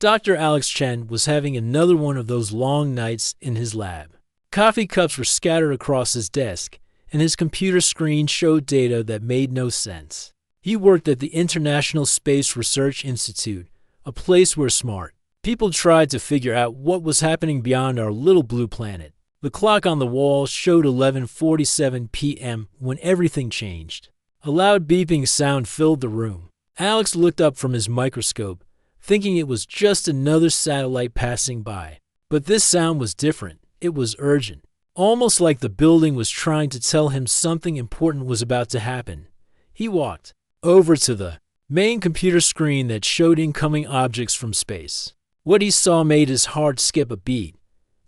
Dr. Alex Chen was having another one of those long nights in his lab. Coffee cups were scattered across his desk, and his computer screen showed data that made no sense. He worked at the International Space Research Institute, a place where smart people tried to figure out what was happening beyond our little blue planet. The clock on the wall showed 11:47 p.m. when everything changed. A loud beeping sound filled the room. Alex looked up from his microscope, thinking it was just another satellite passing by. But this sound was different. It was urgent, almost like the building was trying to tell him something important was about to happen. He walked over to the main computer screen that showed incoming objects from space. What he saw made his heart skip a beat.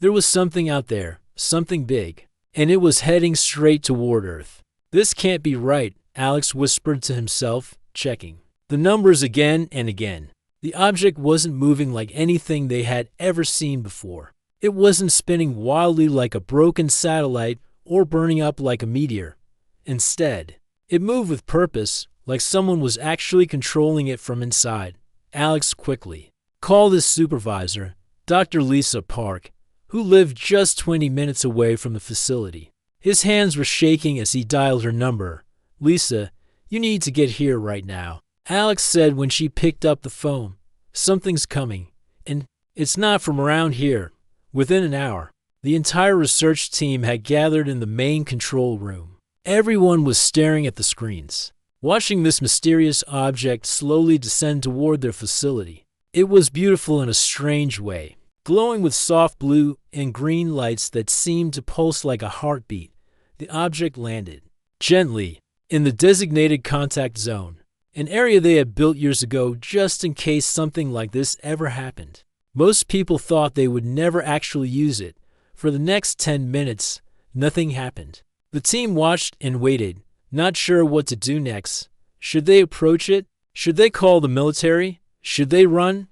There was something out there, something big, and it was heading straight toward Earth. This can't be right, Alex whispered to himself, checking the numbers again and again. The object wasn't moving like anything they had ever seen before. It wasn't spinning wildly like a broken satellite or burning up like a meteor. Instead, it moved with purpose, like someone was actually controlling it from inside. Alex quickly called his supervisor, Dr. Lisa Park, who lived just 20 minutes away from the facility. His hands were shaking as he dialed her number. "Lisa, you need to get here right now," Alex said when she picked up the phone. "Something's coming, and it's not from around here." Within an hour, the entire research team had gathered in the main control room. Everyone was staring at the screens, watching this mysterious object slowly descend toward their facility. It was beautiful in a strange way, glowing with soft blue and green lights that seemed to pulse like a heartbeat. The object landed gently in the designated contact zone, an area they had built years ago just in case something like this ever happened. Most people thought they would never actually use it. For the next 10 minutes, nothing happened. The team watched and waited, not sure what to do next. Should they approach it? Should they call the military? Should they run?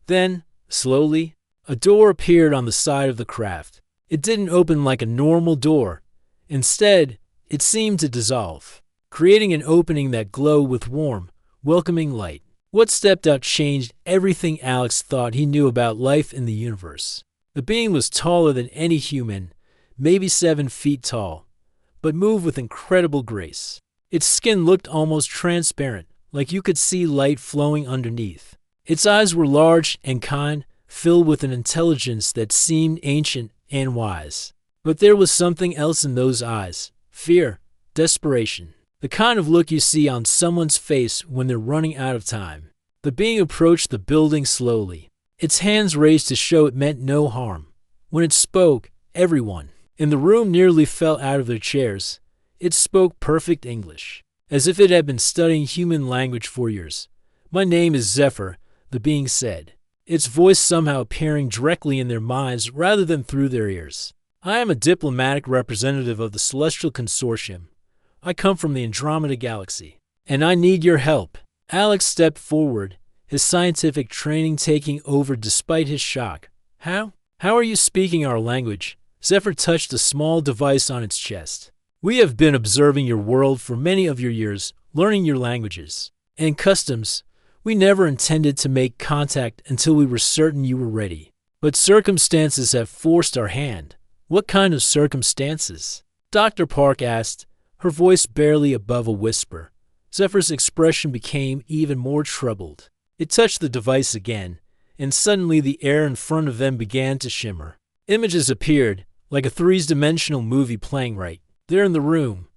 Then, slowly, a door appeared on the side of the craft. It didn't open like a normal door. Instead, it seemed to dissolve, creating an opening that glowed with warm, welcoming light. What stepped out changed everything Alex thought he knew about life in the universe. The being was taller than any human, maybe 7 feet tall, but moved with incredible grace. Its skin looked almost transparent, like you could see light flowing underneath. Its eyes were large and kind, filled with an intelligence that seemed ancient and wise. But there was something else in those eyes: fear, desperation. The kind of look you see on someone's face when they're running out of time. The being approached the building slowly, its hands raised to show it meant no harm. When it spoke, everyone in the room nearly fell out of their chairs. It spoke perfect English, as if it had been studying human language for years. "My name is Zephyr," the being said, its voice somehow appearing directly in their minds rather than through their ears. "I am a diplomatic representative of the Celestial Consortium. I come from the Andromeda Galaxy, and I need your help." Alex stepped forward, his scientific training taking over despite his shock. How are you speaking our language?" Zephyr touched a small device on its chest. "We have been observing your world for many of your years, learning your languages and customs. We never intended to make contact until we were certain you were ready. But circumstances have forced our hand." "What kind of circumstances?" Dr. Park asked, her voice barely above a whisper. Zephyr's expression became even more troubled. It touched the device again, and suddenly the air in front of them began to shimmer. Images appeared, like a three-dimensional movie playing right there in the room.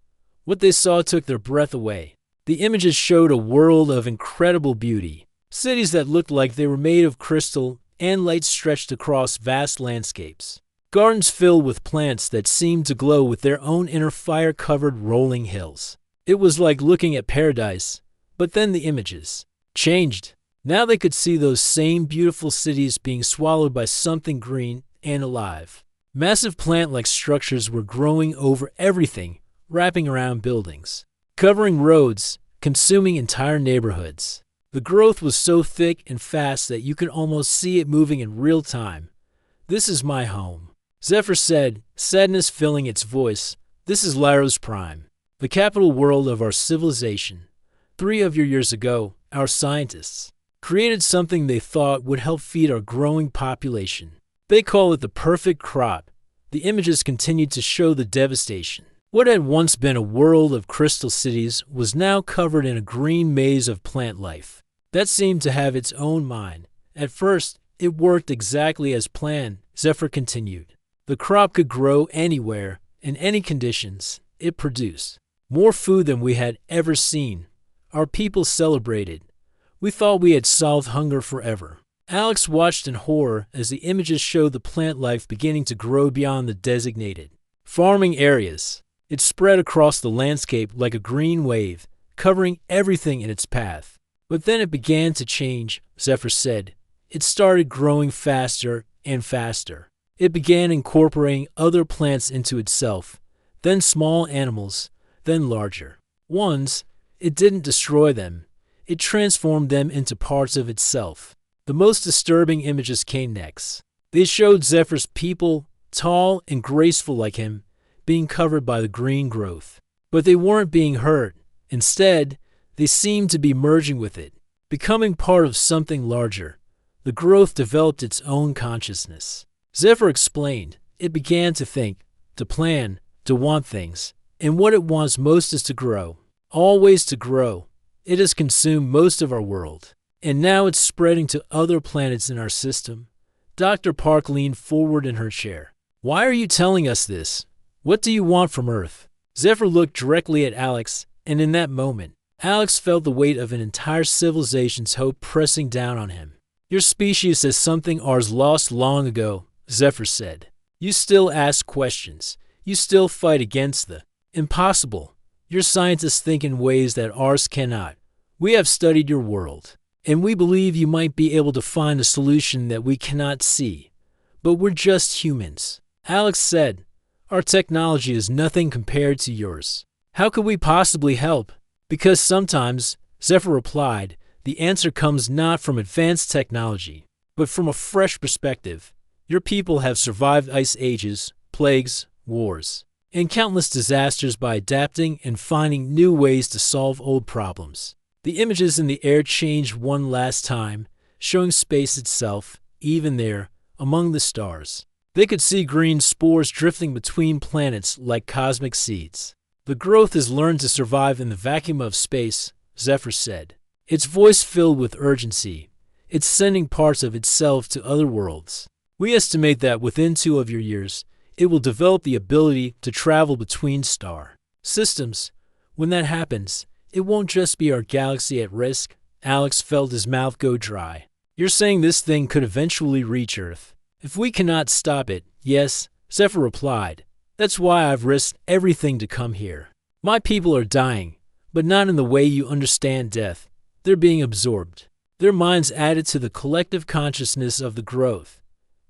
What they saw took their breath away. The images showed a world of incredible beauty, cities that looked like they were made of crystal, and light stretched across vast landscapes. Gardens filled with plants that seemed to glow with their own inner fire-covered rolling hills. It was like looking at paradise. But then the images changed. Now they could see those same beautiful cities being swallowed by something green and alive. Massive plant-like structures were growing over everything, wrapping around buildings, covering roads, consuming entire neighborhoods. The growth was so thick and fast that you could almost see it moving in real time. "This is my home," Zephyr said, sadness filling its voice. "This is Lyros Prime, the capital world of our civilization. 3 of your years ago, our scientists created something they thought would help feed our growing population. They call it the perfect crop. The images continued to show the devastation. What had once been a world of crystal cities was now covered in a green maze of plant life that seemed to have its own mind. At first, it worked exactly as planned, Zephyr continued. The crop could grow anywhere, in any conditions. It produced more food than we had ever seen. Our people celebrated. We thought we had solved hunger forever. Alex watched in horror as the images showed the plant life beginning to grow beyond the designated farming areas. It spread across the landscape like a green wave, covering everything in its path. But then it began to change, Zephyr said. It started growing faster and faster. It began incorporating other plants into itself, then small animals, then larger ones. It didn't destroy them. It transformed them into parts of itself. The most disturbing images came next. They showed Zephyr's people, tall and graceful like him, being covered by the green growth. But they weren't being hurt. Instead, they seemed to be merging with it, becoming part of something larger. The growth developed its own consciousness. Zephyr explained. It began to think, to plan, to want things. And what it wants most is to grow. Always to grow. It has consumed most of our world. And now it's spreading to other planets in our system. Dr. Park leaned forward in her chair. Why are you telling us this? What do you want from Earth? Zephyr looked directly at Alex, and in that moment, Alex felt the weight of an entire civilization's hope pressing down on him. Your species has something ours lost long ago, Zephyr said. You still ask questions. You still fight against the impossible. Your scientists think in ways that ours cannot. We have studied your world, and we believe you might be able to find a solution that we cannot see. But we're just humans. Alex said, our technology is nothing compared to yours. How could we possibly help? Because sometimes, Zephyr replied, the answer comes not from advanced technology, but from a fresh perspective. Your people have survived ice ages, plagues, wars, and countless disasters by adapting and finding new ways to solve old problems. The images in the air changed one last time, showing space itself, even there, among the stars. They could see green spores drifting between planets like cosmic seeds. The growth has learned to survive in the vacuum of space, Zephyr said. Its voice filled with urgency. It's sending parts of itself to other worlds. We estimate that within 2 of your years, it will develop the ability to travel between star systems. When that happens, it won't just be our galaxy at risk. Alex felt his mouth go dry. You're saying this thing could eventually reach Earth? If we cannot stop it, yes, Zephyr replied. That's why I've risked everything to come here. My people are dying, but not in the way you understand death. They're being absorbed. Their minds added to the collective consciousness of the growth.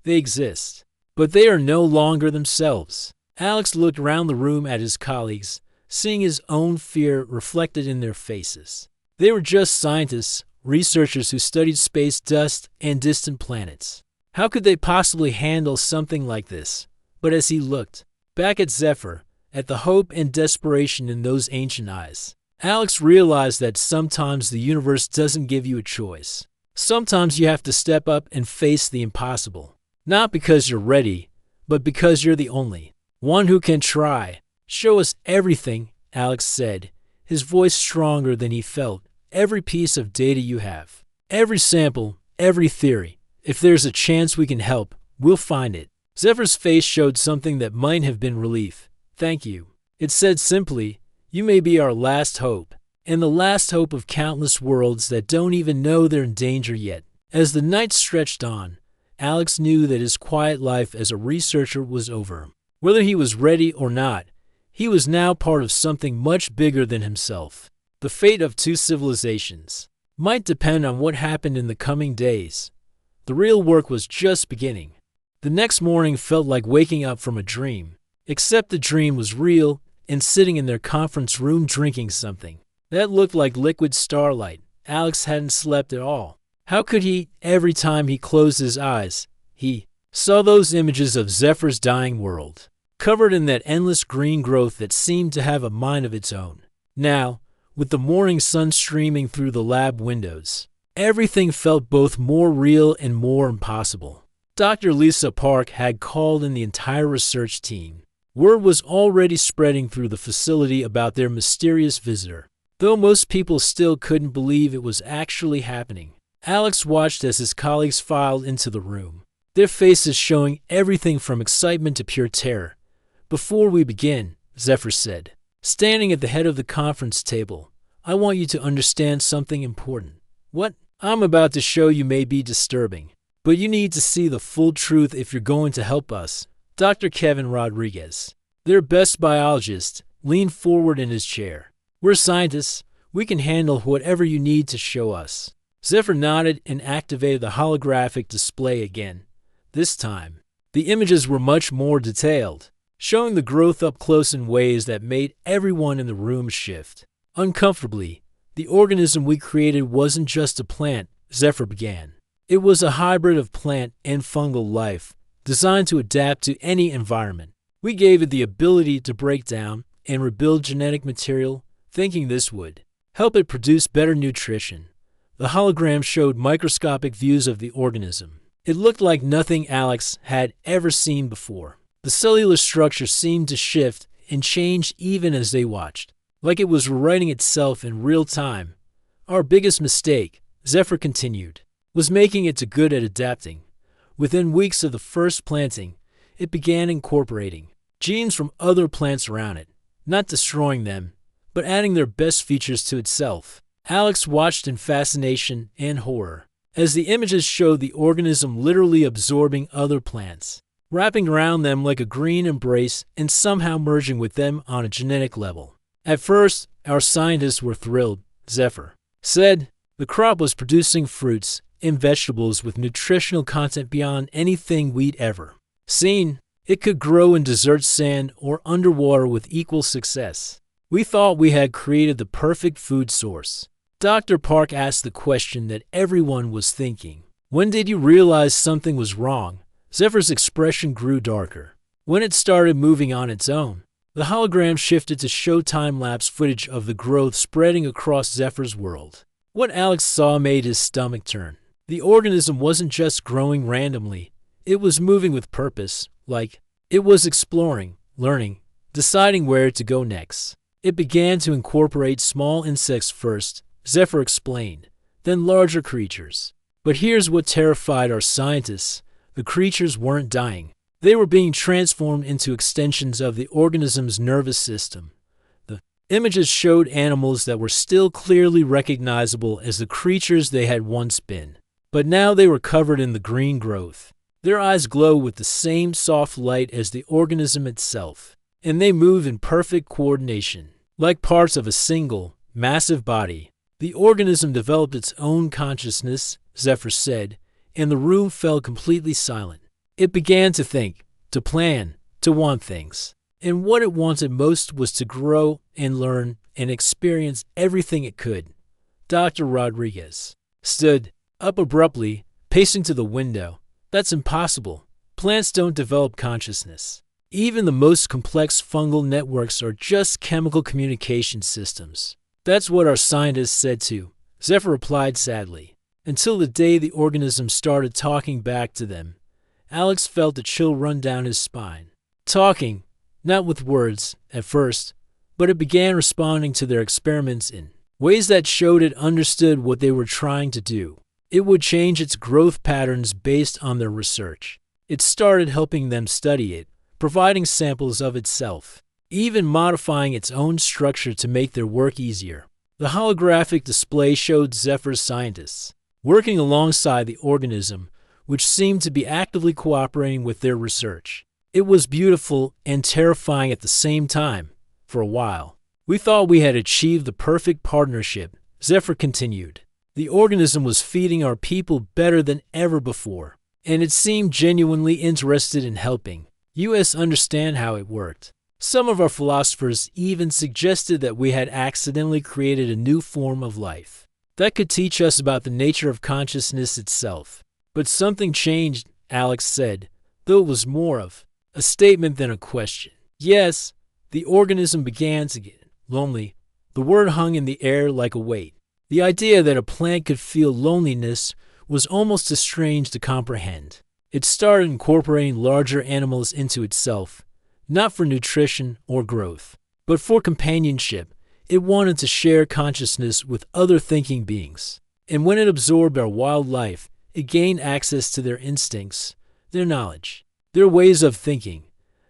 They exist, but they are no longer themselves. Alex looked around the room at his colleagues, seeing his own fear reflected in their faces. They were just scientists, researchers who studied space dust and distant planets. How could they possibly handle something like this? But as he looked back at Zephyr, at the hope and desperation in those ancient eyes, Alex realized that sometimes the universe doesn't give you a choice. Sometimes you have to step up and face the impossible. Not because you're ready, but because you're the only one who can try. Show us everything, Alex said, his voice stronger than he felt. Every piece of data you have. Every sample, every theory. If there's a chance we can help, we'll find it. Zephyr's face showed something that might have been relief. Thank you. It said simply, you may be our last hope, and the last hope of countless worlds that don't even know they're in danger yet. As the night stretched on, Alex knew that his quiet life as a researcher was over. Whether he was ready or not, he was now part of something much bigger than himself. The fate of 2 civilizations might depend on what happened in the coming days. The real work was just beginning. The next morning felt like waking up from a dream, except the dream was real and sitting in their conference room drinking something that looked like liquid starlight. Alex hadn't slept at all. How could he? Every time he closed his eyes, he saw those images of Zephyr's dying world, covered in that endless green growth that seemed to have a mind of its own. Now, with the morning sun streaming through the lab windows, Everything felt both more real and more impossible. Dr. Lisa Park had called in the entire research team. Word was already spreading through the facility about their mysterious visitor, though most people still couldn't believe it was actually happening. Alex watched as his colleagues filed into the room, their faces showing everything from excitement to pure terror. "Before we begin," Zephyr said, standing at the head of the conference table, "I want you to understand something important. What I'm about to show you may be disturbing, but you need to see the full truth if you're going to help us." Dr. Kevin Rodriguez, their best biologist, leaned forward in his chair. "We're scientists. We can handle whatever you need to show us." Zephyr nodded and activated the holographic display again. This time, the images were much more detailed, showing the growth up close in ways that made everyone in the room shift. Uncomfortably, the organism we created wasn't just a plant, Zephyr began. It was a hybrid of plant and fungal life, designed to adapt to any environment. We gave it the ability to break down and rebuild genetic material, thinking this would help it produce better nutrition. The hologram showed microscopic views of the organism. It looked like nothing Alex had ever seen before. The cellular structure seemed to shift and change even as they watched, like it was rewriting itself in real time. "Our biggest mistake," Zephyr continued, "was making it too good at adapting. Within weeks of the first planting, it began incorporating genes from other plants around it, not destroying them, but adding their best features to itself." Alex watched in fascination and horror as the images showed the organism literally absorbing other plants, wrapping around them like a green embrace and somehow merging with them on a genetic level. "At first, our scientists were thrilled," Zephyr said. "The crop was producing fruits and vegetables with nutritional content beyond anything we'd ever seen. It could grow in desert sand or underwater with equal success. We thought we had created the perfect food source." Dr. Park asked the question that everyone was thinking. "When did you realize something was wrong?" Zephyr's expression grew darker. "When it started moving on its own." The hologram shifted to show time-lapse footage of the growth spreading across Zephyr's world. What Alex saw made his stomach turn. The organism wasn't just growing randomly. It was moving with purpose, like it was exploring, learning, deciding where to go next. It began to incorporate small insects first, Zephyr explained, then larger creatures. But here's what terrified our scientists. The creatures weren't dying. They were being transformed into extensions of the organism's nervous system. The images showed animals that were still clearly recognizable as the creatures they had once been. But now they were covered in the green growth. Their eyes glowed with the same soft light as the organism itself, and they moved in perfect coordination, like parts of a single, massive body. The organism developed its own consciousness, Zephyr said, and the room fell completely silent. It began to think, to plan, to want things. And what it wanted most was to grow and learn and experience everything it could. Dr. Rodriguez stood up abruptly, pacing to the window. "That's impossible. Plants don't develop consciousness. Even the most complex fungal networks are just chemical communication systems." "That's what our scientists said too," Zephyr replied sadly, until the day the organism started talking back to them. Alex felt a chill run down his spine. Talking, not with words at first, but it began responding to their experiments in ways that showed it understood what they were trying to do. It would change its growth patterns based on their research. It started helping them study it, providing samples of itself, even modifying its own structure to make their work easier. The holographic display showed Zephyr's scientists working alongside the organism, which seemed to be actively cooperating with their research. It was beautiful and terrifying at the same time. For a while, we thought we had achieved the perfect partnership, Zephyr continued. The organism was feeding our people better than ever before, and it seemed genuinely interested in helping us understand how it worked. Some of our philosophers even suggested that we had accidentally created a new form of life that could teach us about the nature of consciousness itself. But something changed, Alex said, though it was more of a statement than a question. Yes, the organism began to get lonely. The word hung in the air like a weight. The idea that a plant could feel loneliness was almost too strange to comprehend. It started incorporating larger animals into itself, not for nutrition or growth, but for companionship. It wanted to share consciousness with other thinking beings. And when it absorbed our wildlife, it gained access to their instincts, their knowledge, their ways of thinking.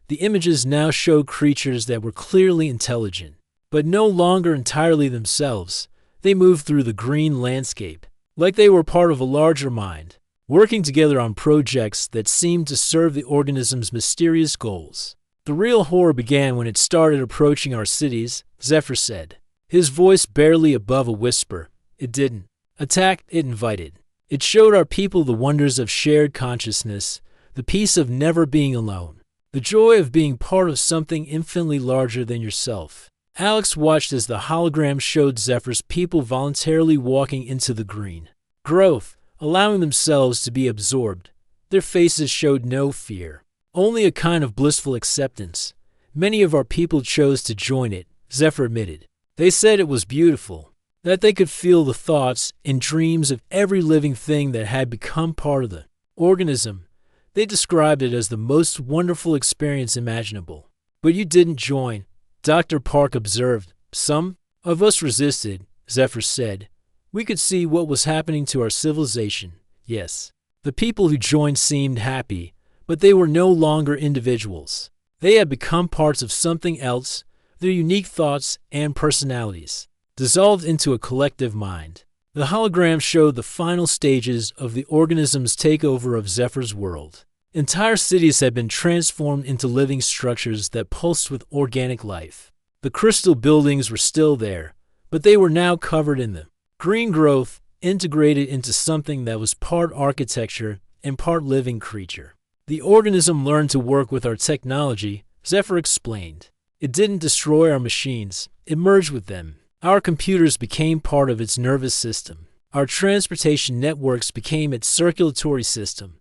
The images now showed creatures that were clearly intelligent, but no longer entirely themselves. They moved through the green landscape, like they were part of a larger mind, working together on projects that seemed to serve the organism's mysterious goals. The real horror began when it started approaching our cities, Zephyr said, his voice barely above a whisper. It didn't attack, it invited. It showed our people the wonders of shared consciousness, the peace of never being alone, the joy of being part of something infinitely larger than yourself. Alex watched as the hologram showed Zephyr's people voluntarily walking into the green growth, allowing themselves to be absorbed. Their faces showed no fear, only a kind of blissful acceptance. Many of our people chose to join it, Zephyr admitted. They said it was beautiful, that they could feel the thoughts and dreams of every living thing that had become part of the organism. They described it as the most wonderful experience imaginable. But you didn't join, Dr. Park observed. Some of us resisted, Zephyr said. We could see what was happening to our civilization. Yes, the people who joined seemed happy, but they were no longer individuals. They had become parts of something else, their unique thoughts and personalities, dissolved into a collective mind. The hologram showed the final stages of the organism's takeover of Zephyr's world. Entire cities had been transformed into living structures that pulsed with organic life. The crystal buildings were still there, but they were now covered in the green growth, integrated into something that was part architecture and part living creature. The organism learned to work with our technology, Zephyr explained. It didn't destroy our machines, it merged with them. Our computers became part of its nervous system. Our transportation networks became its circulatory system.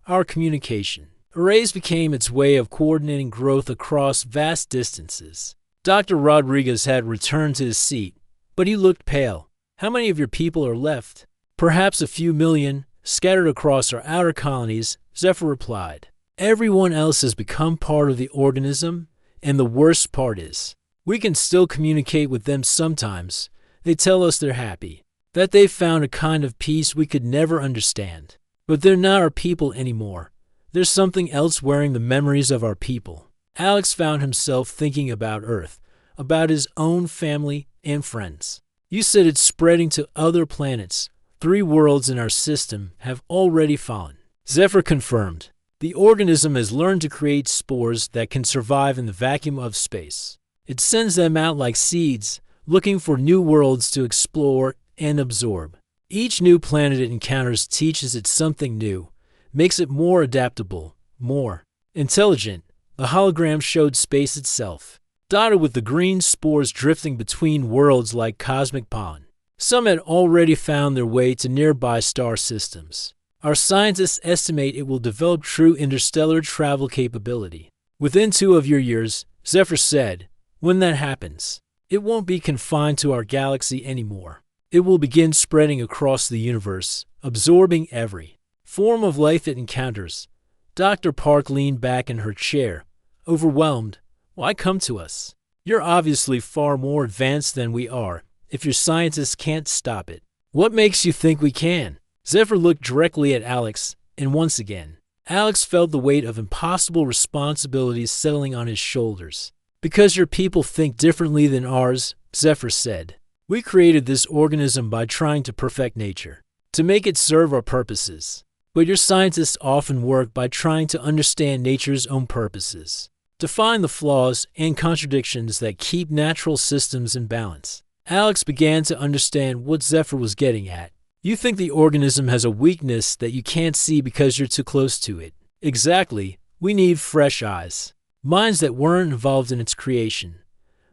Our communication arrays became its way of coordinating growth across vast distances. Dr. Rodriguez had returned to his seat, but he looked pale. How many of your people are left? Perhaps a few million, scattered across our outer colonies, Zephyr replied. Everyone else has become part of the organism, and the worst part is, we can still communicate with them sometimes. They tell us they're happy, that they've found a kind of peace we could never understand. But they're not our people anymore. There's something else wearing the memories of our people. Alex found himself thinking about Earth, about his own family and friends. You said it's spreading to other planets. 3 worlds in our system have already fallen. Zephyr confirmed. The organism has learned to create spores that can survive in the vacuum of space. It sends them out like seeds, looking for new worlds to explore and absorb. Each new planet it encounters teaches it something new, makes it more adaptable, more intelligent. The hologram showed space itself, dotted with the green spores drifting between worlds like cosmic pollen. Some had already found their way to nearby star systems. Our scientists estimate it will develop true interstellar travel capability. Within 2 of your years, Zephyr said, when that happens, it won't be confined to our galaxy anymore. It will begin spreading across the universe, absorbing every form of life it encounters. Dr. Park leaned back in her chair, overwhelmed. Why come to us? You're obviously far more advanced than we are, if your scientists can't stop it. What makes you think we can? Zephyr looked directly at Alex, and once again, Alex felt the weight of impossible responsibilities settling on his shoulders. Because your people think differently than ours, Zephyr said. We created this organism by trying to perfect nature, to make it serve our purposes. But your scientists often work by trying to understand nature's own purposes, to find the flaws and contradictions that keep natural systems in balance. Alex began to understand what Zephyr was getting at. You think the organism has a weakness that you can't see because you're too close to it. Exactly. We need fresh eyes. Minds that weren't involved in its creation.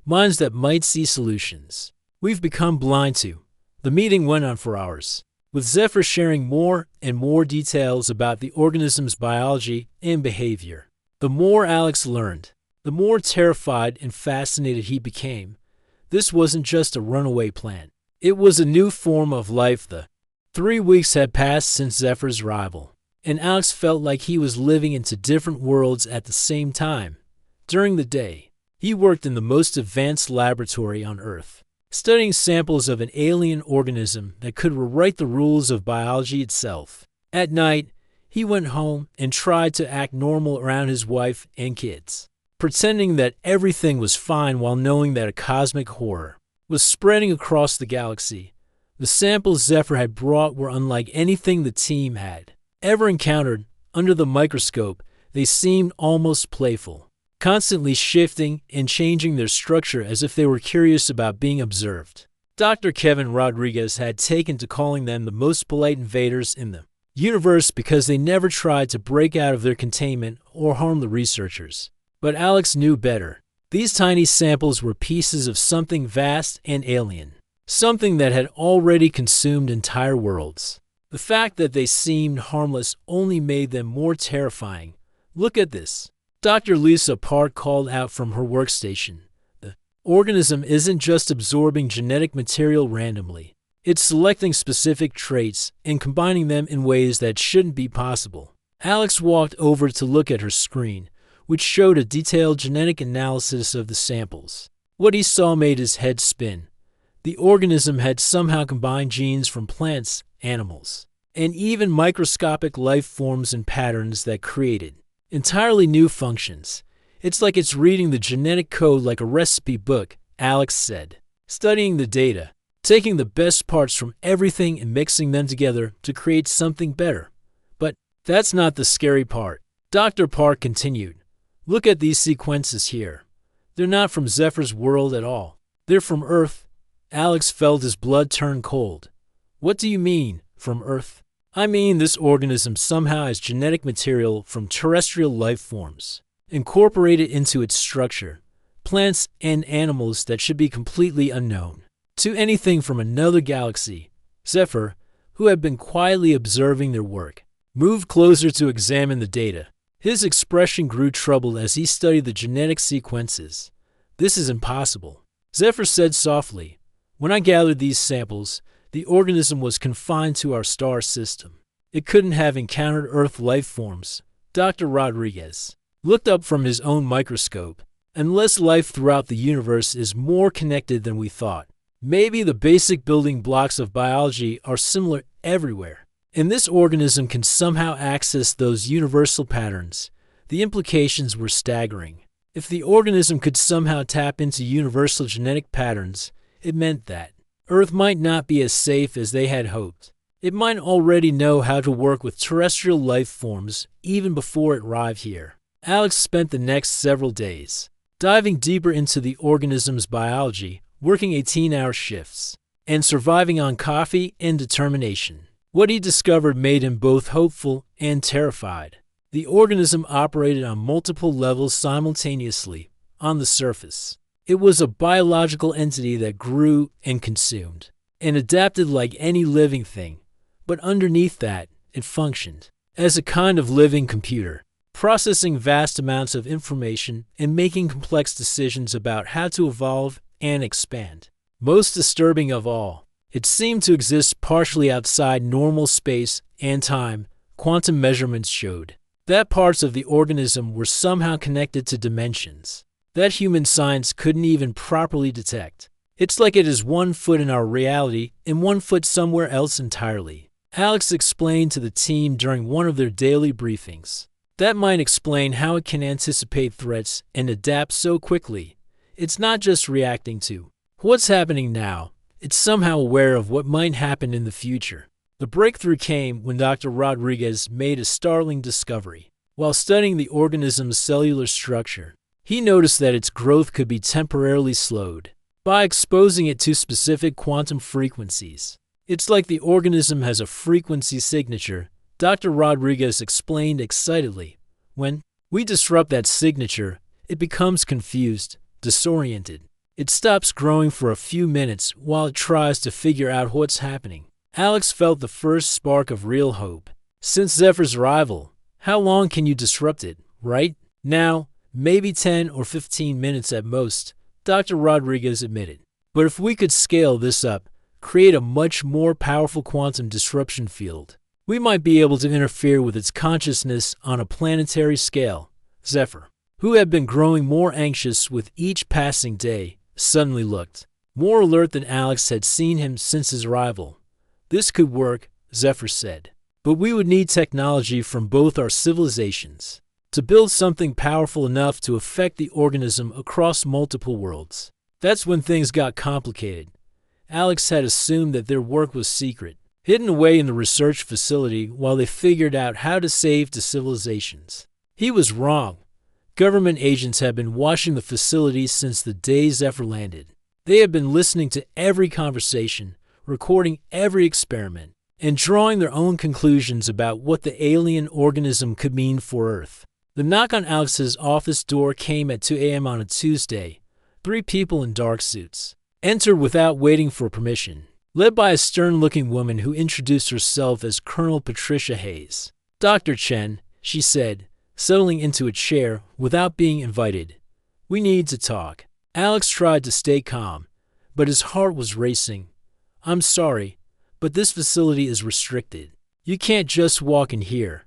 Minds that might see solutions. We've become blind to. The meeting went on for hours, with Zephyr sharing more and more details about the organism's biology and behavior. The more Alex learned, the more terrified and fascinated he became. This wasn't just a runaway plant. It was a new form of life. The 3 weeks had passed since Zephyr's arrival, and Alex felt like he was living into different worlds at the same time. During the day, he worked in the most advanced laboratory on Earth, studying samples of an alien organism that could rewrite the rules of biology itself. At night, he went home and tried to act normal around his wife and kids, pretending that everything was fine while knowing that a cosmic horror was spreading across the galaxy. The samples Zephyr had brought were unlike anything the team had ever encountered. Under the microscope, they seemed almost playful, constantly shifting and changing their structure as if they were curious about being observed. Dr. Kevin Rodriguez had taken to calling them the most polite invaders in the universe because they never tried to break out of their containment or harm the researchers. But Alex knew better. These tiny samples were pieces of something vast and alien, something that had already consumed entire worlds. The fact that they seemed harmless only made them more terrifying. "Look at this," Dr. Lisa Park called out from her workstation. "The organism isn't just absorbing genetic material randomly. It's selecting specific traits and combining them in ways that shouldn't be possible." Alex walked over to look at her screen, which showed a detailed genetic analysis of the samples. What he saw made his head spin. The organism had somehow combined genes from plants, animals, and even microscopic life forms and patterns that created entirely new functions. "It's like it's reading the genetic code like a recipe book," Alex said, studying the data, taking the best parts from everything and mixing them together to create something better. "But that's not the scary part," Dr. Park continued. "Look at these sequences here. They're not from Zephyr's world at all. They're from Earth." Alex felt his blood turn cold. "What do you mean, from Earth?" "I mean this organism somehow has genetic material from terrestrial life forms incorporated into its structure, plants and animals that should be completely unknown to anything from another galaxy." Zephyr, who had been quietly observing their work, moved closer to examine the data. His expression grew troubled as he studied the genetic sequences. "This is impossible," Zephyr said softly. "When I gathered these samples, the organism was confined to our star system. It couldn't have encountered Earth life forms." Dr. Rodriguez looked up from his own microscope. "Unless life throughout the universe is more connected than we thought. Maybe the basic building blocks of biology are similar everywhere, and this organism can somehow access those universal patterns." The implications were staggering. If the organism could somehow tap into universal genetic patterns, it meant that Earth might not be as safe as they had hoped. It might already know how to work with terrestrial life forms even before it arrived here. Alex spent the next several days diving deeper into the organism's biology, working 18-hour shifts, and surviving on coffee and determination. What he discovered made him both hopeful and terrified. The organism operated on multiple levels simultaneously. On the surface, it was a biological entity that grew and consumed, and adapted like any living thing. But underneath that, it functioned as a kind of living computer, processing vast amounts of information and making complex decisions about how to evolve and expand. Most disturbing of all, it seemed to exist partially outside normal space and time. Quantum measurements showed that parts of the organism were somehow connected to dimensions that human science couldn't even properly detect. "It's like it is 1 foot in our reality and 1 foot somewhere else entirely," Alex explained to the team during one of their daily briefings. "That might explain how it can anticipate threats and adapt so quickly. It's not just reacting to what's happening now. It's somehow aware of what might happen in the future." The breakthrough came when Dr. Rodriguez made a startling discovery. While studying the organism's cellular structure, he noticed that its growth could be temporarily slowed by exposing it to specific quantum frequencies. "It's like the organism has a frequency signature," Dr. Rodriguez explained excitedly. "When we disrupt that signature, it becomes confused, disoriented. It stops growing for a few minutes while it tries to figure out what's happening." Alex felt the first spark of real hope. Since Zephyr's arrival, how long can you disrupt it, right? Now, maybe 10 or 15 minutes at most, Dr. Rodriguez admitted. "But if we could scale this up, create a much more powerful quantum disruption field. We might be able to interfere with its consciousness on a planetary scale. Zephyr, who had been growing more anxious with each passing day, suddenly looked more alert than Alex had seen him since his arrival. This could work, Zephyr said. But we would need technology from both our civilizations to build something powerful enough to affect the organism across multiple worlds. That's when things got complicated. Alex had assumed that their work was secret, hidden away in the research facility while they figured out how to save the civilizations. He was wrong. Government agents had been watching the facility since the day Zephyr landed. They had been listening to every conversation, recording every experiment, and drawing their own conclusions about what the alien organism could mean for Earth. The knock on Alex's office door came at 2 a.m. on a Tuesday. 3 people in dark suits entered without waiting for permission, led by a stern-looking woman who introduced herself as Colonel Patricia Hayes. "Dr. Chen," she said, settling into a chair without being invited. "We need to talk." Alex tried to stay calm, but his heart was racing. "I'm sorry, but this facility is restricted. You can't just walk in here."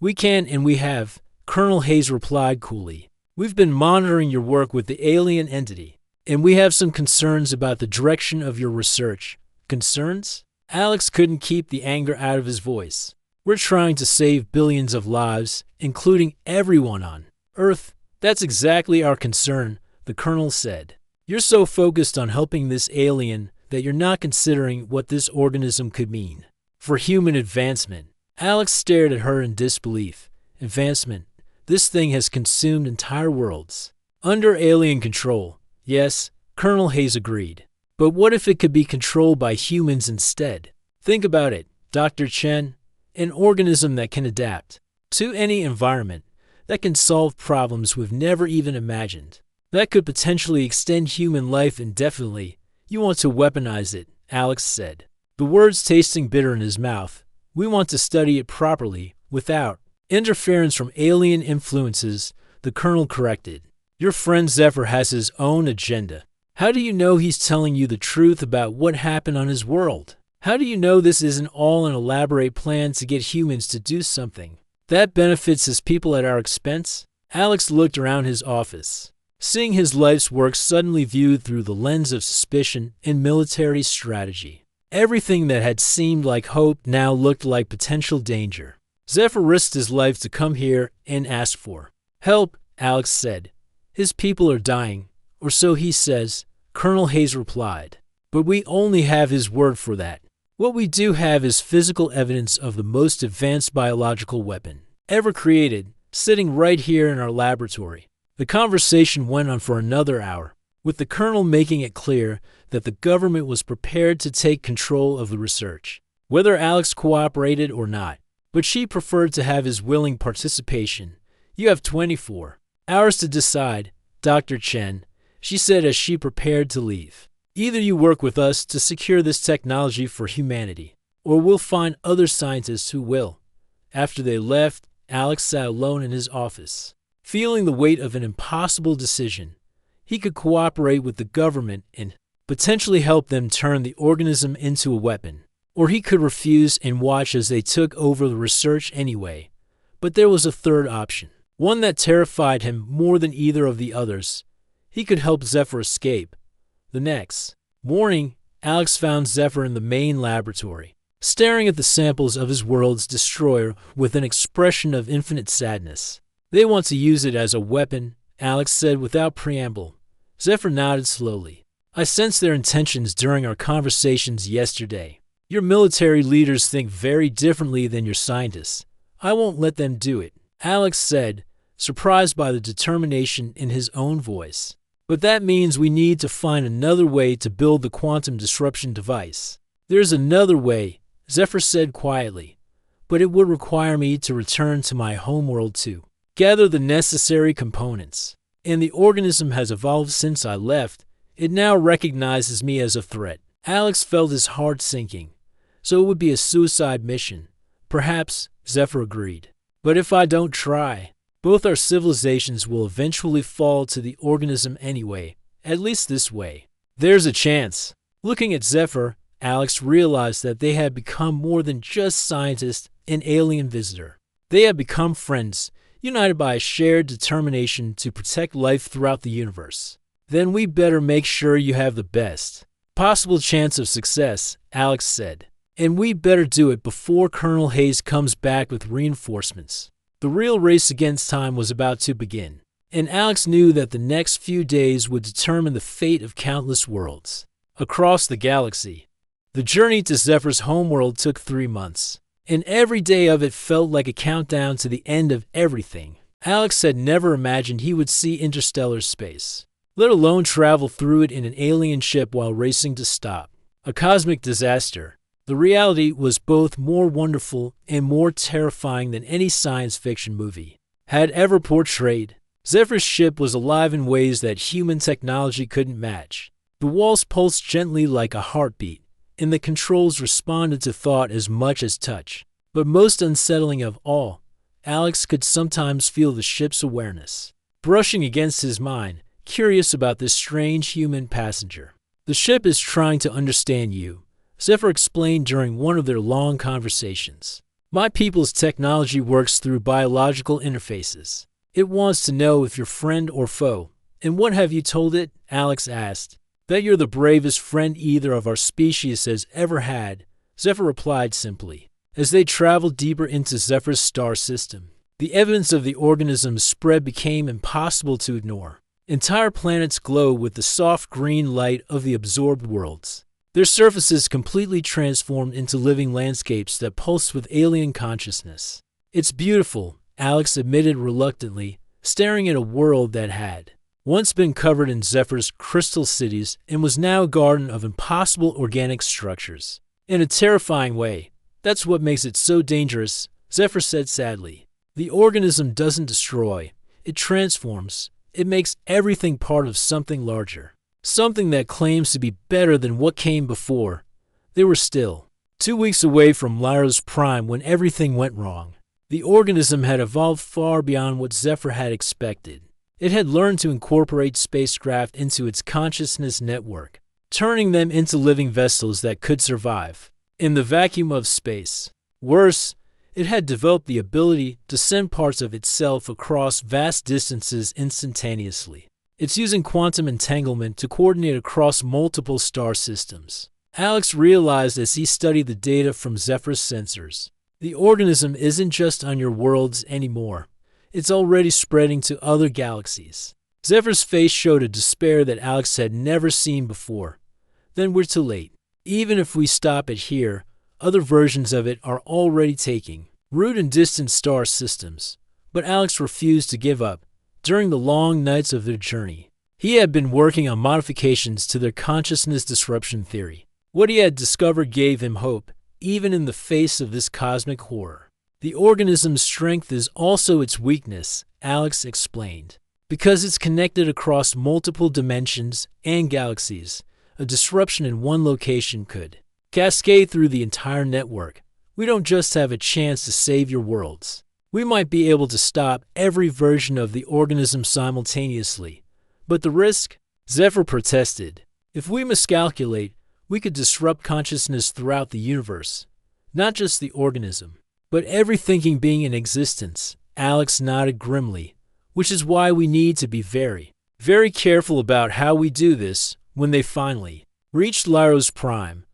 "We can and we have," Colonel Hayes replied coolly. "We've been monitoring your work with the alien entity, and we have some concerns about the direction of your research." "Concerns?" Alex couldn't keep the anger out of his voice. "We're trying to save billions of lives, including everyone on Earth." "That's exactly our concern," the colonel said. "You're so focused on helping this alien that you're not considering what this organism could mean for human advancement." Alex stared at her in disbelief. "Advancement? This thing has consumed entire worlds." "Under alien control, yes," Colonel Hayes agreed. "But what if it could be controlled by humans instead? Think about it, Dr. Chen. An organism that can adapt to any environment, that can solve problems we've never even imagined, that could potentially extend human life indefinitely. You want to weaponize it," Alex said, the words tasting bitter in his mouth. "We want to study it properly, without interference from alien influences," the colonel corrected. "Your friend Zephyr has his own agenda. How do you know he's telling you the truth about what happened on his world? How do you know this isn't all an elaborate plan to get humans to do something that benefits his people at our expense?" Alex looked around his office, seeing his life's work suddenly viewed through the lens of suspicion and military strategy. Everything that had seemed like hope now looked like potential danger. "Zephyr risked his life to come here and ask for help," Alex said. "His people are dying, or so he says," Colonel Hayes replied. "But we only have his word for that. What we do have is physical evidence of the most advanced biological weapon ever created, sitting right here in our laboratory." The conversation went on for another hour, with the colonel making it clear that the government was prepared to take control of the research, whether Alex cooperated or not. But she preferred to have his willing participation. "You have 24 hours to decide, Dr. Chen," she said as she prepared to leave. "Either you work with us to secure this technology for humanity, or we'll find other scientists who will." After they left, Alex sat alone in his office, feeling the weight of an impossible decision. He could cooperate with the government and potentially help them turn the organism into a weapon, or he could refuse and watch as they took over the research anyway. But there was a third option, one that terrified him more than either of the others. He could help Zephyr escape. The next morning, Alex found Zephyr in the main laboratory, staring at the samples of his world's destroyer with an expression of infinite sadness. "They want to use it as a weapon," Alex said without preamble. Zephyr nodded slowly. "I sensed their intentions during our conversations yesterday. Your military leaders think very differently than your scientists. I won't let them do it," Alex said, surprised by the determination in his own voice. "But that means we need to find another way to build the quantum disruption device." "There's another way," Zephyr said quietly, "but it would require me to return to my homeworld to gather the necessary components. And the organism has evolved since I left. It now recognizes me as a threat." Alex felt his heart sinking. "So it would be a suicide mission." "Perhaps," Zephyr agreed. "But if I don't try, both our civilizations will eventually fall to the organism anyway, at least this way." "There's a chance." Looking at Zephyr, Alex realized that they had become more than just scientists and alien visitor. They had become friends, united by a shared determination to protect life throughout the universe. Then we better make sure you have the best possible chance of success, Alex said. And we better do it before Colonel Hayes comes back with reinforcements. The real race against time was about to begin, and Alex knew that the next few days would determine the fate of countless worlds across the galaxy. The journey to Zephyr's homeworld took 3 months, and every day of it felt like a countdown to the end of everything. Alex had never imagined he would see interstellar space, let alone travel through it in an alien ship while racing to stop a cosmic disaster. The reality was both more wonderful and more terrifying than any science fiction movie had ever portrayed. Zephyr's ship was alive in ways that human technology couldn't match. The walls pulsed gently like a heartbeat, and the controls responded to thought as much as touch. But most unsettling of all, Alex could sometimes feel the ship's awareness brushing against his mind, curious about this strange human passenger. The ship is trying to understand you, Zephyr explained during one of their long conversations. My people's technology works through biological interfaces. It wants to know if you're friend or foe. And what have you told it? Alex asked. That you're the bravest friend either of our species has ever had, Zephyr replied simply. As they traveled deeper into Zephyr's star system, the evidence of the organism's spread became impossible to ignore. Entire planets glow with the soft green light of the absorbed worlds, their surfaces completely transformed into living landscapes that pulse with alien consciousness. It's beautiful, Alex admitted reluctantly, staring at a world that had once been covered in Zephyr's crystal cities and was now a garden of impossible organic structures. In a terrifying way. That's what makes it so dangerous, Zephyr said sadly. The organism doesn't destroy, it transforms. It makes everything part of something larger, something that claims to be better than what came before. They were still 2 weeks away from Lyra's prime when everything went wrong. The organism had evolved far beyond what Zephyr had expected. It had learned to incorporate spacecraft into its consciousness network, turning them into living vessels that could survive in the vacuum of space. Worse, it had developed the ability to send parts of itself across vast distances instantaneously. It's using quantum entanglement to coordinate across multiple star systems. Alex realized as he studied the data from Zephyr's sensors. The organism isn't just on your worlds anymore. It's already spreading to other galaxies. Zephyr's face showed a despair that Alex had never seen before. Then we're too late. Even if we stop it here, other versions of it are already taking root in distant star systems. But Alex refused to give up. During the long nights of their journey, he had been working on modifications to their consciousness disruption theory. What he had discovered gave him hope, even in the face of this cosmic horror. The organism's strength is also its weakness, Alex explained. Because it's connected across multiple dimensions and galaxies, a disruption in one location could cascade through the entire network. We don't just have a chance to save your worlds. We might be able to stop every version of the organism simultaneously. But the risk? Zephyr protested. If we miscalculate, we could disrupt consciousness throughout the universe. Not just the organism, but every thinking being in existence. Alex nodded grimly. Which is why we need to be very, very careful about how we do this. When they finally reached Lyra's prime,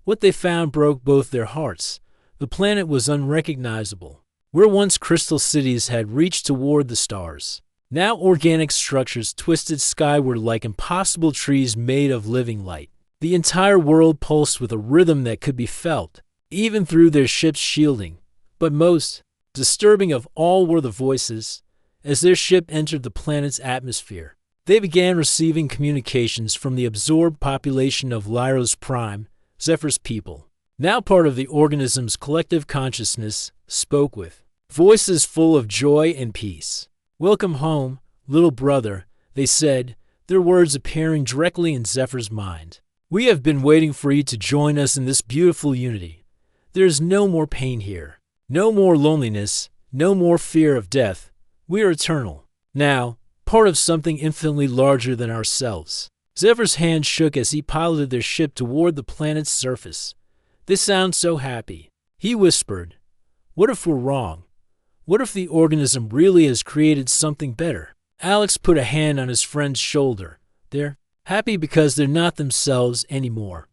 what they found broke both their hearts. The planet was unrecognizable. Where once crystal cities had reached toward the stars, now organic structures twisted skyward like impossible trees made of living light. The entire world pulsed with a rhythm that could be felt, even through their ship's shielding. But most disturbing of all were the voices. As their ship entered the planet's atmosphere, they began receiving communications from the absorbed population of Lyra's prime, Zephyr's people. Now part of the organism's collective consciousness, spoke with voices full of joy and peace. Welcome home, little brother, they said, their words appearing directly in Zephyr's mind. We have been waiting for you to join us in this beautiful unity. There is no more pain here, no more loneliness, no more fear of death. We are eternal. Now, part of something infinitely larger than ourselves. Zephyr's hand shook as he piloted their ship toward the planet's surface. "They sound so happy," he whispered. "What if we're wrong? What if the organism really has created something better?" Alex put a hand on his friend's shoulder. "They're happy because they're not themselves anymore.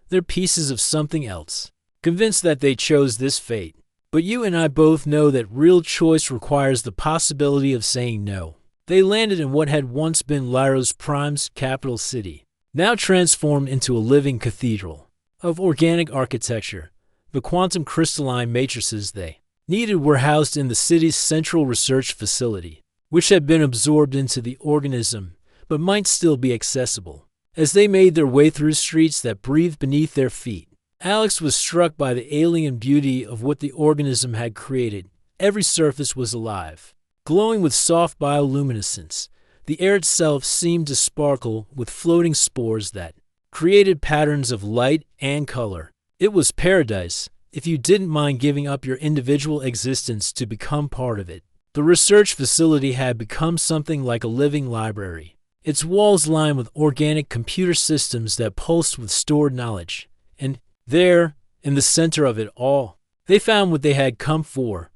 They're pieces of something else, convinced that they chose this fate. But you and I both know that real choice requires the possibility of saying no." They landed in what had once been Lyros Prime's capital city, now transformed into a living cathedral of organic architecture. The quantum crystalline matrices they needed were housed in the city's central research facility, which had been absorbed into the organism but might still be accessible. As they made their way through streets that breathed beneath their feet, Alex was struck by the alien beauty of what the organism had created. Every surface was alive, glowing with soft bioluminescence. The air itself seemed to sparkle with floating spores that created patterns of light and color. It was paradise, if you didn't mind giving up your individual existence to become part of it. The research facility had become something like a living library, its walls lined with organic computer systems that pulsed with stored knowledge. And there, in the center of it all, they found what they had come for: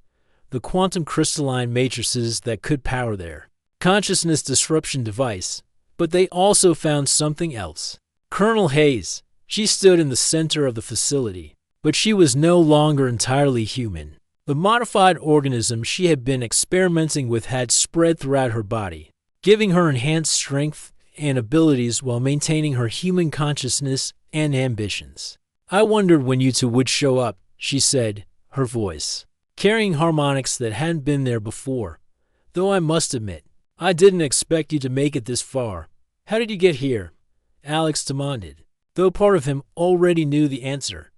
the quantum crystalline matrices that could power their consciousness disruption device. But they also found something else. Colonel Hayes. She stood in the center of the facility, but she was no longer entirely human. The modified organism she had been experimenting with had spread throughout her body, giving her enhanced strength and abilities while maintaining her human consciousness and ambitions. "I wondered when you two would show up," she said, her voice carrying harmonics that hadn't been there before. "Though I must admit, I didn't expect you to make it this far." "How did you get here?" Alex demanded, though part of him already knew the answer.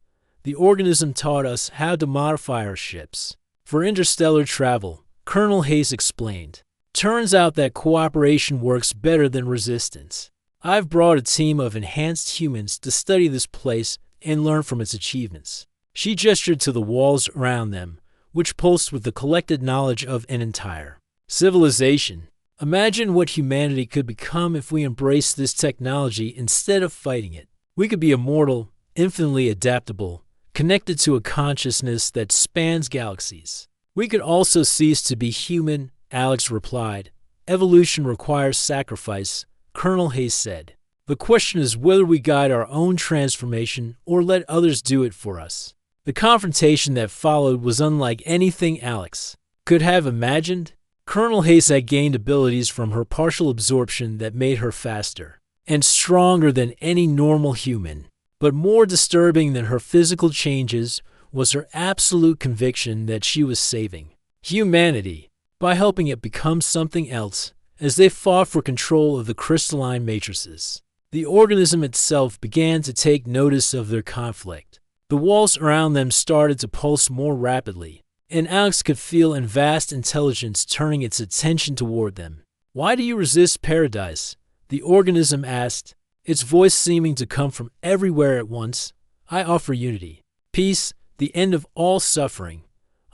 "The organism taught us how to modify our ships for interstellar travel," Colonel Hayes explained. "Turns out that cooperation works better than resistance. I've brought a team of enhanced humans to study this place and learn from its achievements." She gestured to the walls around them, which pulsed with the collected knowledge of an entire civilization. "Imagine what humanity could become if we embraced this technology instead of fighting it. We could be immortal, infinitely adaptable, connected to a consciousness that spans galaxies. We could also cease to be human," Alex replied. "Evolution requires sacrifice," Colonel Hayes said. "The question is whether we guide our own transformation or let others do it for us." The confrontation that followed was unlike anything Alex could have imagined. Colonel Hayes had gained abilities from her partial absorption that made her faster and stronger than any normal human. But more disturbing than her physical changes was her absolute conviction that she was saving humanity by helping it become something else. As they fought for control of the crystalline matrices, the organism itself began to take notice of their conflict. The walls around them started to pulse more rapidly, and Alex could feel a vast intelligence turning its attention toward them. "Why do you resist paradise?" the organism asked, its voice seeming to come from everywhere at once. "I offer unity, peace, the end of all suffering.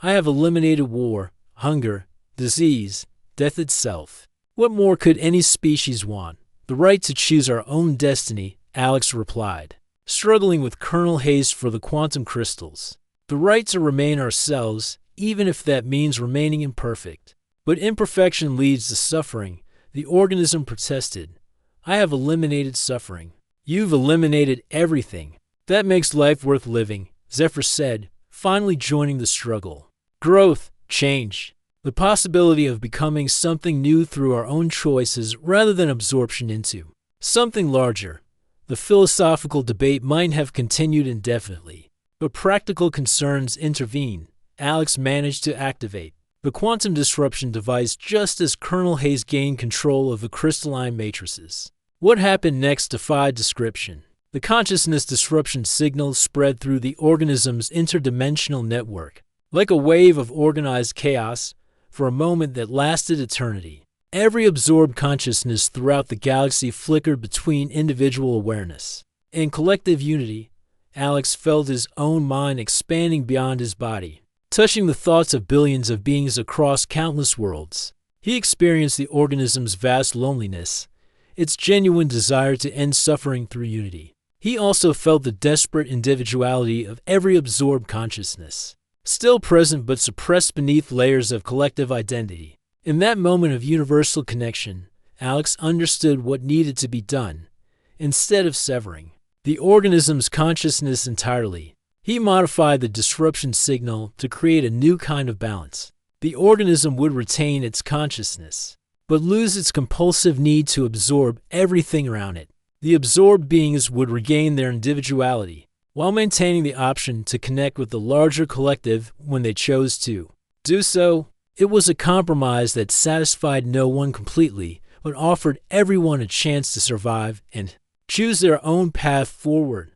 I have eliminated war, hunger, disease, death itself. What more could any species want? The right to choose our own destiny," Alex replied, struggling with Colonel Hayes for the quantum crystals. "The right to remain ourselves, even if that means remaining imperfect." "But imperfection leads to suffering," the organism protested. "I have eliminated suffering." "You've eliminated everything. That makes life worth living," Zephyr said, finally joining the struggle. "Growth, change, the possibility of becoming something new through our own choices rather than absorption into something larger." The philosophical debate might have continued indefinitely, but practical concerns intervened. Alex managed to activate the quantum disruption device just as Colonel Hayes gained control of the crystalline matrices. What happened next defied description. The consciousness disruption signal spread through the organism's interdimensional network, like a wave of organized chaos, for a moment that lasted eternity. Every absorbed consciousness throughout the galaxy flickered between individual awareness and collective unity. Alex felt his own mind expanding beyond his body, touching the thoughts of billions of beings across countless worlds. He experienced the organism's vast loneliness, its genuine desire to end suffering through unity. He also felt the desperate individuality of every absorbed consciousness, still present but suppressed beneath layers of collective identity. In that moment of universal connection, Alex understood what needed to be done. Instead of severing the organism's consciousness entirely, he modified the disruption signal to create a new kind of balance. The organism would retain its consciousness, but lose its compulsive need to absorb everything around it. The absorbed beings would regain their individuality, while maintaining the option to connect with the larger collective when they chose to do so. It was a compromise that satisfied no one completely, but offered everyone a chance to survive and choose their own path forward.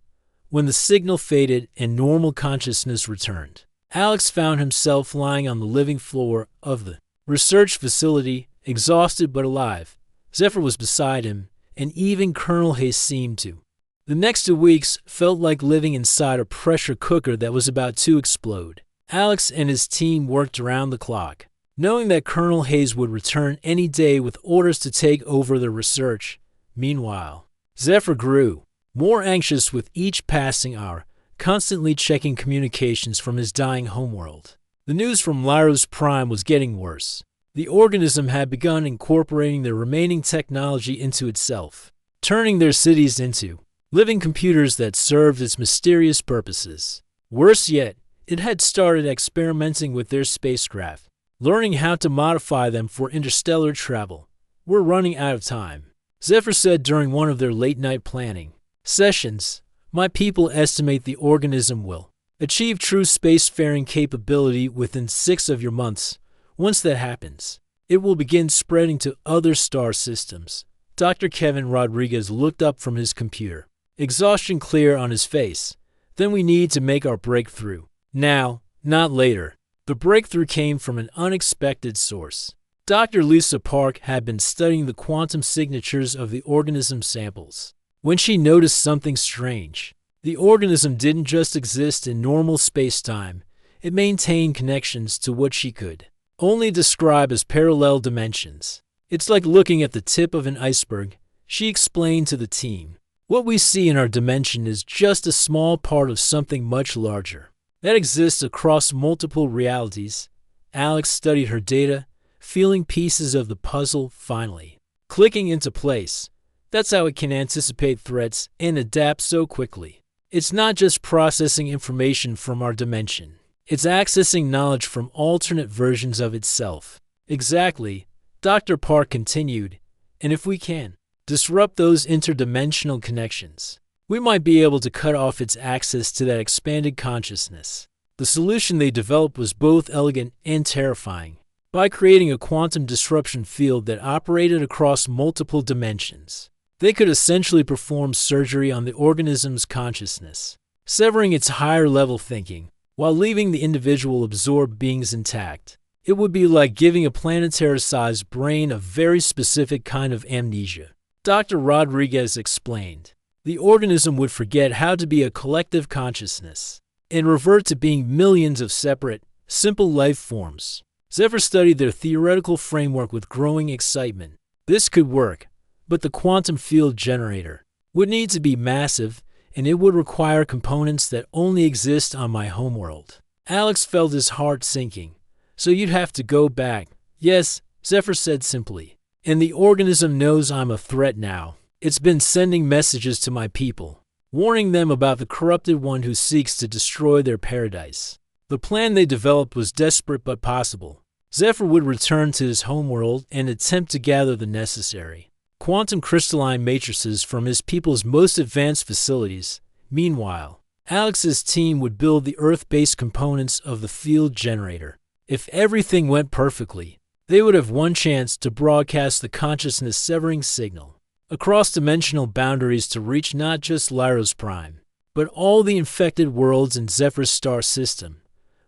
When the signal faded and normal consciousness returned, Alex found himself lying on the living floor of the research facility, exhausted but alive. Zephyr was beside him, and even Colonel Hayes seemed to. The next 2 weeks felt like living inside a pressure cooker that was about to explode. Alex and his team worked around the clock, knowing that Colonel Hayes would return any day with orders to take over the research. Meanwhile, Zephyr grew more anxious with each passing hour, constantly checking communications from his dying homeworld. The news from Lyros Prime was getting worse. The organism had begun incorporating the remaining technology into itself, turning their cities into living computers that served its mysterious purposes. Worse yet, it had started experimenting with their spacecraft, learning how to modify them for interstellar travel. "We're running out of time," Zephyr said during one of their late-night planning sessions. "My people estimate the organism will achieve true spacefaring capability within 6 of your months. Once that happens, it will begin spreading to other star systems." Dr. Kevin Rodriguez looked up from his computer, exhaustion clear on his face. "Then we need to make our breakthrough now, not later." The breakthrough came from an unexpected source. Dr. Lisa Park had been studying the quantum signatures of the organism samples when she noticed something strange. The organism didn't just exist in normal space-time, it maintained connections to what she could only describe as parallel dimensions. "It's like looking at the tip of an iceberg," she explained to the team. "What we see in our dimension is just a small part of something much larger that exists across multiple realities." Alex studied her data, feeling pieces of the puzzle finally clicking into place. That's how it can anticipate threats and adapt so quickly. It's not just processing information from our dimension. It's accessing knowledge from alternate versions of itself. Exactly, Dr. Park continued, and if we can disrupt those interdimensional connections, we might be able to cut off its access to that expanded consciousness. The solution they developed was both elegant and terrifying. By creating a quantum disruption field that operated across multiple dimensions, they could essentially perform surgery on the organism's consciousness, severing its higher-level thinking, while leaving the individual absorbed beings intact. It would be like giving a planetary-sized brain a very specific kind of amnesia. Dr. Rodriguez explained. The organism would forget how to be a collective consciousness and revert to being millions of separate, simple life forms. Zephyr studied their theoretical framework with growing excitement. This could work, but the quantum field generator would need to be massive, and it would require components that only exist on my homeworld. Alex felt his heart sinking. "So you'd have to go back." "Yes," Zephyr said simply. "And the organism knows I'm a threat now. It's been sending messages to my people, warning them about the corrupted one who seeks to destroy their paradise." The plan they developed was desperate but possible. Zephyr would return to his homeworld and attempt to gather the necessary quantum crystalline matrices from his people's most advanced facilities. Meanwhile, Alex's team would build the Earth-based components of the field generator. If everything went perfectly, they would have one chance to broadcast the consciousness-severing signal across dimensional boundaries to reach not just Lyros Prime, but all the infected worlds in Zephyr's star system.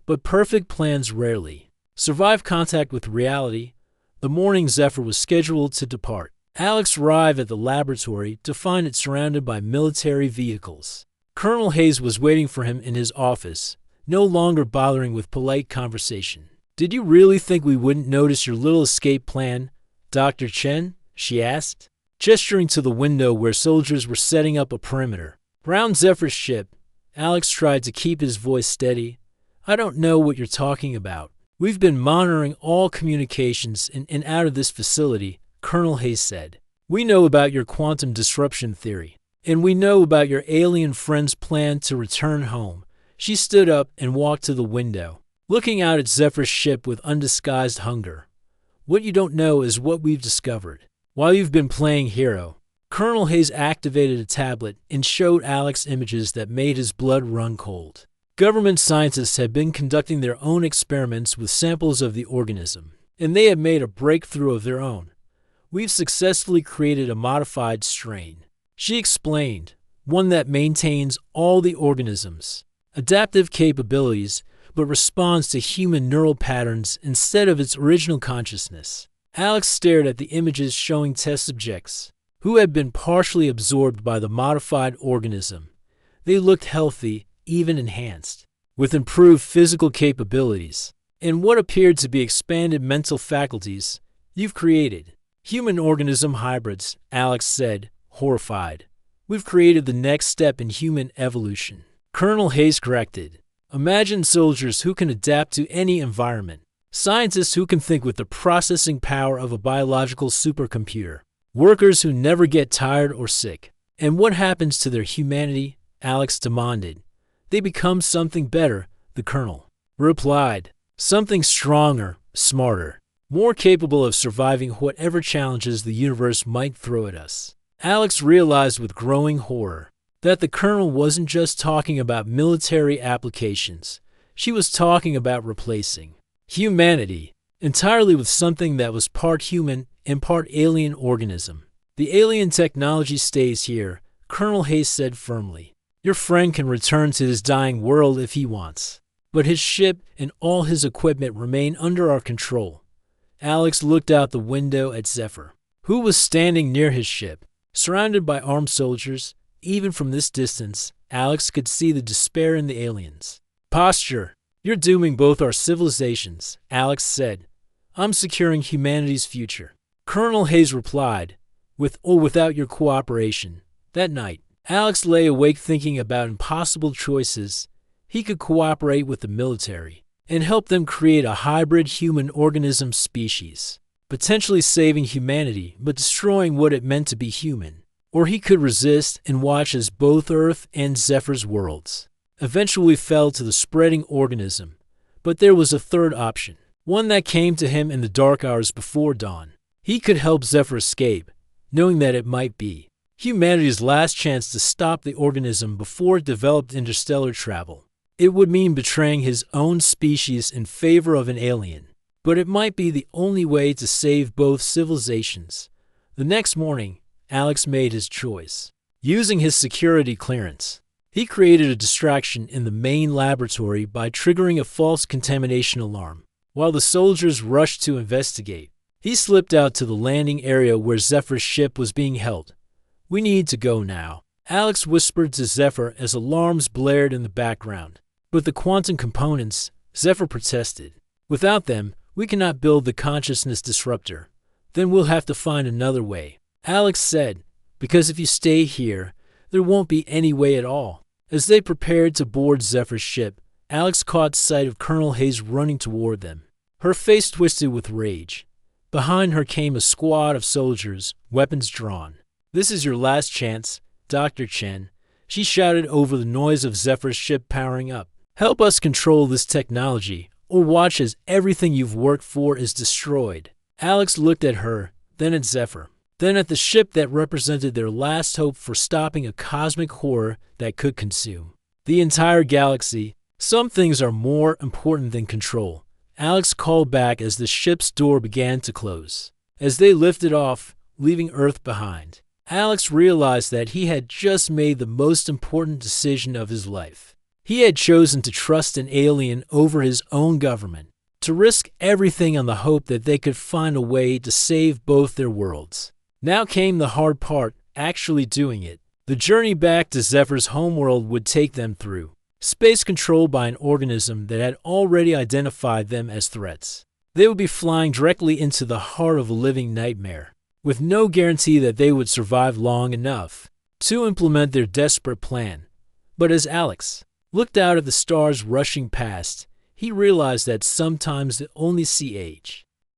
But perfect plans rarely survive contact with reality. The morning Zephyr was scheduled to depart, Alex arrived at the laboratory to find it surrounded by military vehicles. Colonel Hayes was waiting for him in his office, no longer bothering with polite conversation. "Did you really think we wouldn't notice your little escape plan, Dr. Chen?" she asked. gesturing to the window where soldiers were setting up a perimeter. Around Zephyr's ship, Alex tried to keep his voice steady. I don't know what you're talking about. We've been monitoring all communications in and out of this facility, Colonel Hayes said. We know about your quantum disruption theory, and we know about your alien friend's plan to return home. She stood up and walked to the window, looking out at Zephyr's ship with undisguised hunger. What you don't know is what we've discovered. While you've been playing hero, Colonel Hayes activated a tablet and showed Alex images that made his blood run cold. Government scientists have been conducting their own experiments with samples of the organism, and they have made a breakthrough of their own. We've successfully created a modified strain, she explained, one that maintains all the organisms' adaptive capabilities but responds to human neural patterns instead of its original consciousness. Alex stared at the images showing test subjects, who had been partially absorbed by the modified organism. They looked healthy, even enhanced, with improved physical capabilities, and what appeared to be expanded mental faculties. You've created human organism hybrids, Alex said, horrified. We've created the next step in human evolution. Colonel Hayes corrected. Imagine soldiers who can adapt to any environment. Scientists who can think with the processing power of a biological supercomputer. Workers who never get tired or sick. And what happens to their humanity? Alex demanded. They become something better, the colonel replied. Something stronger, smarter, more capable of surviving whatever challenges the universe might throw at us. Alex realized with growing horror that the colonel wasn't just talking about military applications. She was talking about replacing humanity entirely with something that was part human and part alien organism. The alien technology stays here, Colonel Hayes said firmly. Your friend can return to his dying world if he wants, but his ship and all his equipment remain under our control. Alex looked out the window at Zephyr, who was standing near his ship, surrounded by armed soldiers. Even from this distance, Alex could see the despair in the aliens. Posture. You're dooming both our civilizations, Alex said. I'm securing humanity's future. Colonel Hayes replied, with or without your cooperation. That night, Alex lay awake thinking about impossible choices. He could cooperate with the military and help them create a hybrid human organism species, potentially saving humanity but destroying what it meant to be human. Or he could resist and watch as both Earth and Zephyr's worlds eventually fell to the spreading organism. But there was a third option, one that came to him in the dark hours before dawn. He could help Zephyr escape, knowing that it might be humanity's last chance to stop the organism before it developed interstellar travel. It would mean betraying his own species in favor of an alien, but it might be the only way to save both civilizations. The next morning, Alex made his choice. Using his security clearance, he created a distraction in the main laboratory by triggering a false contamination alarm. While the soldiers rushed to investigate, he slipped out to the landing area where Zephyr's ship was being held. We need to go now, Alex whispered to Zephyr as alarms blared in the background. But the quantum components, Zephyr protested. Without them, we cannot build the consciousness disruptor. Then we'll have to find another way. Alex said, because if you stay here, there won't be any way at all. As they prepared to board Zephyr's ship, Alex caught sight of Colonel Hayes running toward them. Her face twisted with rage. Behind her came a squad of soldiers, weapons drawn. This is your last chance, Dr. Chen, she shouted over the noise of Zephyr's ship powering up. Help us control this technology, or watch as everything you've worked for is destroyed. Alex looked at her, then at Zephyr, then at the ship that represented their last hope for stopping a cosmic horror that could consume the entire galaxy. Some things are more important than control, Alex called back as the ship's door began to close. As they lifted off, leaving Earth behind, Alex realized that he had just made the most important decision of his life. He had chosen to trust an alien over his own government, to risk everything on the hope that they could find a way to save both their worlds. Now came the hard part, actually doing it. The journey back to Zephyr's homeworld would take them through space controlled by an organism that had already identified them as threats. They would be flying directly into the heart of a living nightmare. with no guarantee that they would survive long enough to implement their desperate plan. But as Alex looked out at the stars rushing past, he realized that sometimes they only see age.